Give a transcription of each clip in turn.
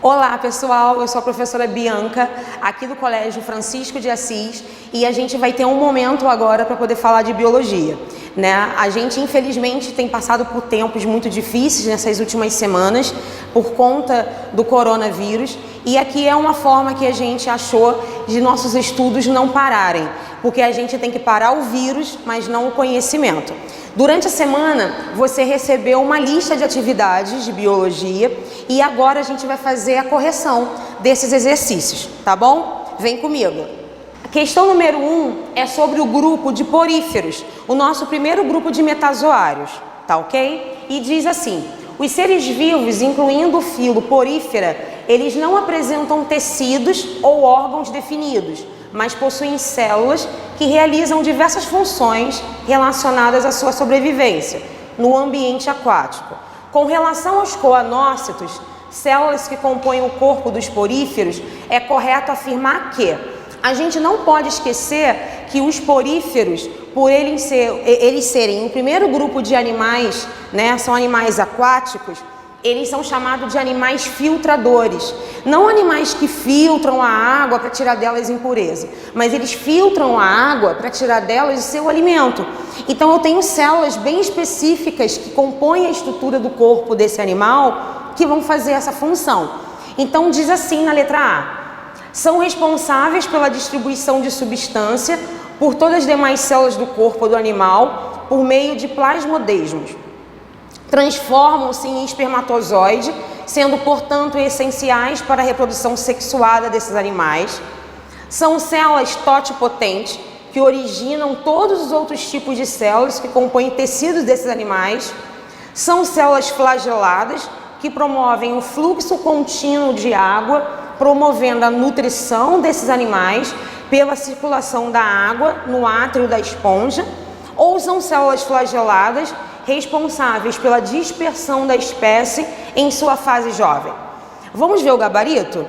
Olá pessoal, eu sou a professora Bianca, aqui do Colégio Francisco de Assis, e a gente vai ter um momento agora para poder falar de biologia, né? A gente infelizmente tem passado por tempos muito difíceis nessas últimas semanas por conta do coronavírus, e aqui é uma forma que a gente achou de nossos estudos não pararem, porque a gente tem que parar o vírus, mas não o conhecimento. Durante a semana, você recebeu uma lista de atividades de biologia e agora a gente vai fazer a correção desses exercícios, tá bom? Vem comigo. A questão número 1 é sobre o grupo de poríferos, o nosso primeiro grupo de metazoários, tá ok? E diz assim: os seres vivos, incluindo o filo porífera, eles não apresentam tecidos ou órgãos definidos, mas possuem células que realizam diversas funções relacionadas à sua sobrevivência no ambiente aquático. Com relação aos coanócitos, células que compõem o corpo dos poríferos, é correto afirmar que a gente não pode esquecer que os poríferos, por eles serem o primeiro grupo de animais, né, são animais aquáticos, eles são chamados de animais filtradores. Não animais que filtram a água para tirar delas impureza, mas eles filtram a água para tirar delas o seu alimento. Então eu tenho células bem específicas que compõem a estrutura do corpo desse animal que vão fazer essa função. Então diz assim na letra A: são responsáveis pela distribuição de substância por todas as demais células do corpo do animal por meio de plasmodesmos. Transformam-se em espermatozoide, sendo, portanto, essenciais para a reprodução sexuada desses animais. São células totipotentes, que originam todos os outros tipos de células que compõem tecidos desses animais. São células flageladas, que promovem o fluxo contínuo de água, promovendo a nutrição desses animais pela circulação da água no átrio da esponja. Ou são células flageladas, responsáveis pela dispersão da espécie em sua fase jovem. Vamos ver o gabarito?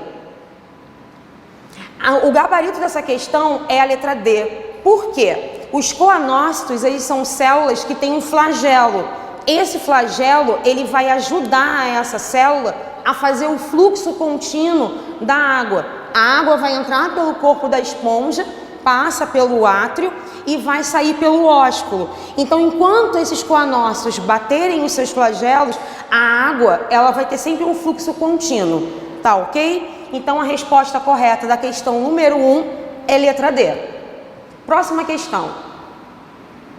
O gabarito dessa questão é a letra D. Por quê? Os coanócitos, eles são células que têm um flagelo. Esse flagelo, ele vai ajudar essa célula a fazer o fluxo contínuo da água. A água vai entrar pelo corpo da esponja, passa pelo átrio e vai sair pelo ósculo. Então, enquanto esses coanócitos baterem os seus flagelos, a água ela vai ter sempre um fluxo contínuo, tá ok? Então, a resposta correta da questão número 1 é letra D. Próxima questão.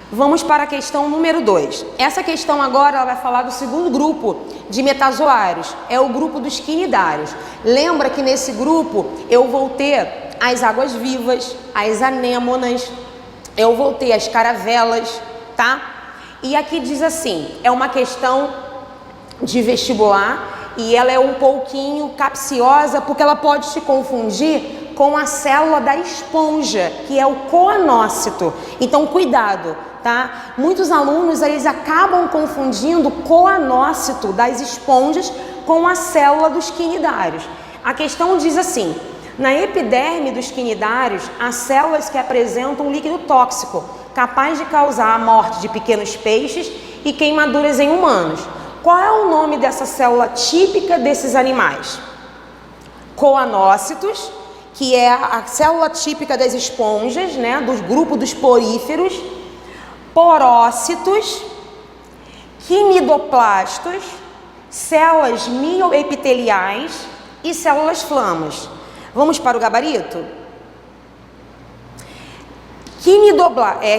Vamos para a questão número 2. Essa questão agora ela vai falar do segundo grupo de metazoários, é o grupo dos quinidários. Lembra que nesse grupo eu vou ter as águas-vivas, as anêmonas, eu vou ter as caravelas, tá? E aqui diz assim, é uma questão de vestibular e ela é um pouquinho capciosa porque ela pode te confundir com a célula da esponja, que é o coanócito. Então, cuidado, tá? Muitos alunos, eles acabam confundindo o coanócito das esponjas com a célula dos quinidários. A questão diz assim: na epiderme dos quinidários, há células que apresentam um líquido tóxico, capaz de causar a morte de pequenos peixes e queimaduras em humanos. Qual é o nome dessa célula típica desses animais? Coanócitos, que é a célula típica das esponjas, né, do grupo dos poríferos. Porócitos, quinidoplastos, células mioepiteliais e células flamas. Vamos para o gabarito?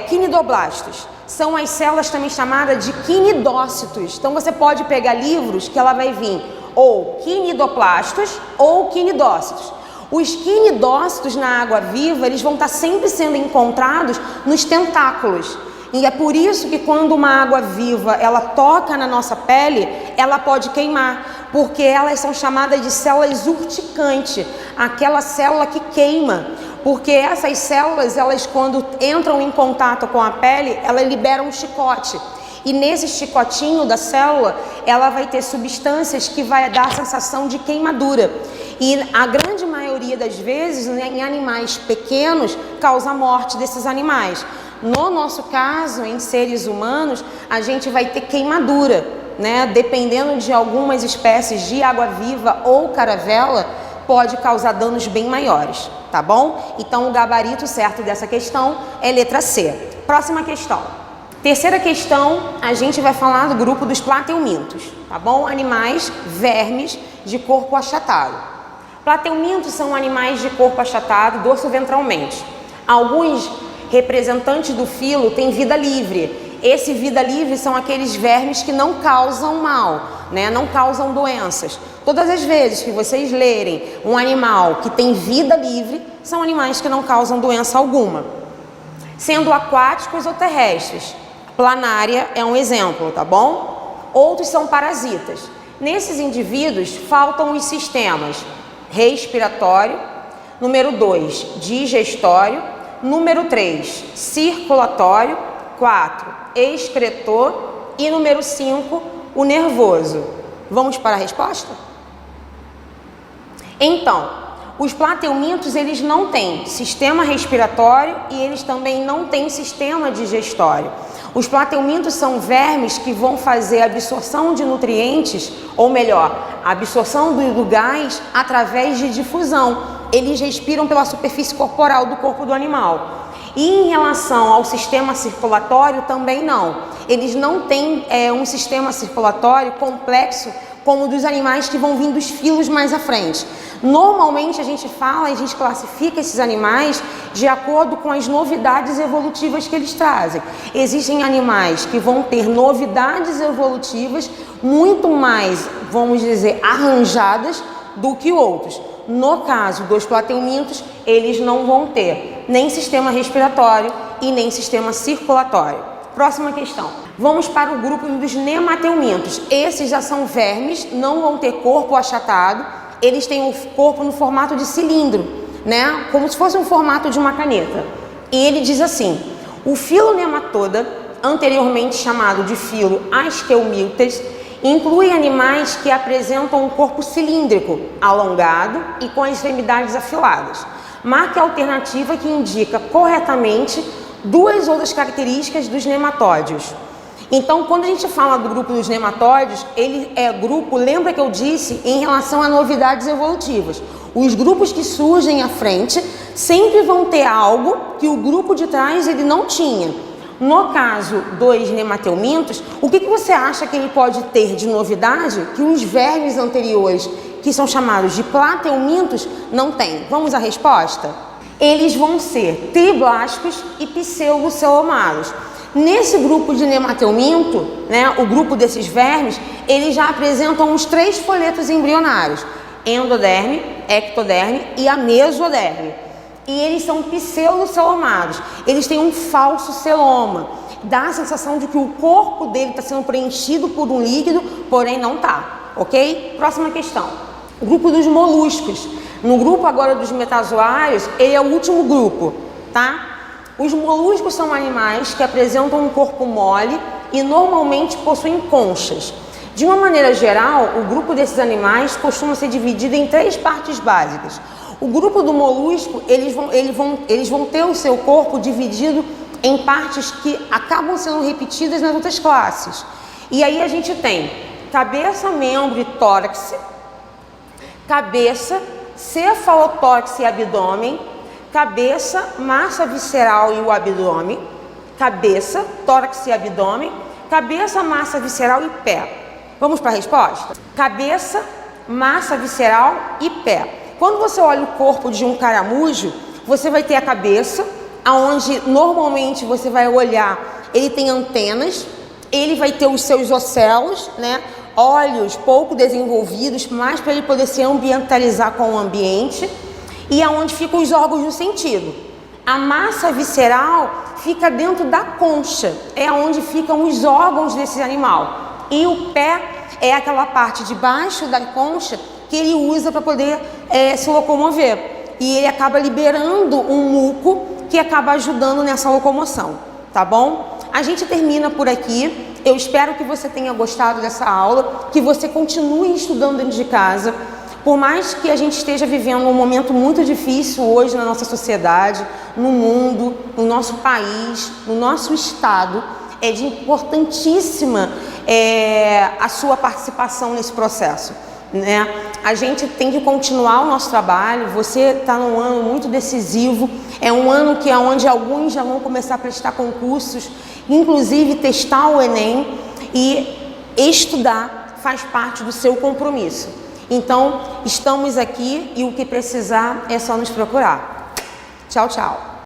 Quinidoblastos são as células também chamadas de quinidócitos. Então você pode pegar livros que ela vai vir ou quinidoplastos ou quinidócitos. Os quinidócitos na água viva, eles vão estar sempre sendo encontrados nos tentáculos. E é por isso que quando uma água viva ela toca na nossa pele, ela pode queimar, porque elas são chamadas de células urticantes, aquela célula que queima, porque essas células, elas quando entram em contato com a pele, elas liberam um chicote. E nesse chicotinho da célula, ela vai ter substâncias que vai dar a sensação de queimadura. E a grande maioria das vezes, em animais pequenos, causa a morte desses animais. No nosso caso, em seres humanos, a gente vai ter queimadura, né, dependendo de algumas espécies de água-viva ou caravela, pode causar danos bem maiores, tá bom? Então o gabarito certo dessa questão é letra C. Próxima questão. Terceira questão, a gente vai falar do grupo dos plateumintos, tá bom? Animais, vermes de corpo achatado. Plateumintos são animais de corpo achatado dorsoventralmente. Alguns representantes do filo têm vida livre. Esse vida livre são aqueles vermes que não causam mal, né? Não causam doenças. Todas as vezes que vocês lerem um animal que tem vida livre, são animais que não causam doença alguma. Sendo aquáticos ou terrestres. Planária é um exemplo, tá bom? Outros são parasitas. Nesses indivíduos faltam os sistemas respiratório, número 2, digestório, número 3, circulatório, 4, excretor e número 5, o nervoso. Vamos para a resposta? Então, os plateumintos, eles não têm sistema respiratório e eles também não têm sistema digestório. Os plateumintos são vermes que vão fazer a absorção de nutrientes, ou melhor, a absorção do gás através de difusão. Eles respiram pela superfície corporal do corpo do animal. E em relação ao sistema circulatório, também não. Eles não têm um sistema circulatório complexo como o dos animais que vão vir dos filos mais à frente. Normalmente a gente fala e a gente classifica esses animais de acordo com as novidades evolutivas que eles trazem. Existem animais que vão ter novidades evolutivas muito mais, vamos dizer, arranjadas do que outros. No caso dos plateumintos, eles não vão ter nem sistema respiratório e nem sistema circulatório. Próxima questão. Vamos para o grupo dos nemateumintos. Esses já são vermes, não vão ter corpo achatado. Eles têm o corpo no formato de cilindro, né? Como se fosse um formato de uma caneta. E ele diz assim: o filo nematoda, anteriormente chamado de filo Askelmiltes, inclui animais que apresentam um corpo cilíndrico, alongado e com extremidades afiladas. Marque a alternativa que indica corretamente duas outras características dos nematódios. Então, quando a gente fala do grupo dos nematódios, ele é grupo, lembra que eu disse, em relação a novidades evolutivas. Os grupos que surgem à frente sempre vão ter algo que o grupo de trás ele não tinha. No caso dos nemateumintos, o que você acha que ele pode ter de novidade que os vermes anteriores, que são chamados de plateumintos, não têm? Vamos à resposta? Eles vão ser triblásticos e pseudocelomados. Nesse grupo de nemateuminto, né, o grupo desses vermes, eles já apresentam os 3 folhetos embrionários: endoderme, ectoderme e a mesoderme. E eles são pseudocelomados. Eles têm um falso celoma. Dá a sensação de que o corpo dele está sendo preenchido por um líquido, porém não está. Ok? Próxima questão. O grupo dos moluscos. No grupo agora dos metazoários, ele é o último grupo, tá? Os moluscos são animais que apresentam um corpo mole e normalmente possuem conchas. De uma maneira geral, o grupo desses animais costuma ser dividido em 3 partes básicas. O grupo do molusco, eles vão ter o seu corpo dividido em partes que acabam sendo repetidas nas outras classes. E aí a gente tem cabeça, membro e tórax, cabeça, cefalotórax e abdômen, cabeça, massa visceral e o abdômen, cabeça, tórax e abdômen, cabeça, massa visceral e pé. Vamos para a resposta? Cabeça, massa visceral e pé. Quando você olha o corpo de um caramujo, você vai ter a cabeça, aonde normalmente você vai olhar, ele tem antenas, ele vai ter os seus ocelos, né? Olhos pouco desenvolvidos, mais para ele poder se ambientalizar com o ambiente, e aonde ficam os órgãos do sentido. A massa visceral fica dentro da concha, é onde ficam os órgãos desse animal. E o pé é aquela parte de baixo da concha que ele usa para poder se locomover. E ele acaba liberando um muco que acaba ajudando nessa locomoção, tá bom? A gente termina por aqui. Eu espero que você tenha gostado dessa aula, que você continue estudando dentro de casa. Por mais que a gente esteja vivendo um momento muito difícil hoje na nossa sociedade, no mundo, no nosso país, no nosso estado, É de importantíssima a sua participação nesse processo, né? A gente tem que continuar o nosso trabalho. Você está num ano muito decisivo, é um ano que é onde alguns já vão começar a prestar concursos, inclusive testar o Enem, e estudar faz parte do seu compromisso. Então, estamos aqui e o que precisar é só nos procurar. Tchau, tchau.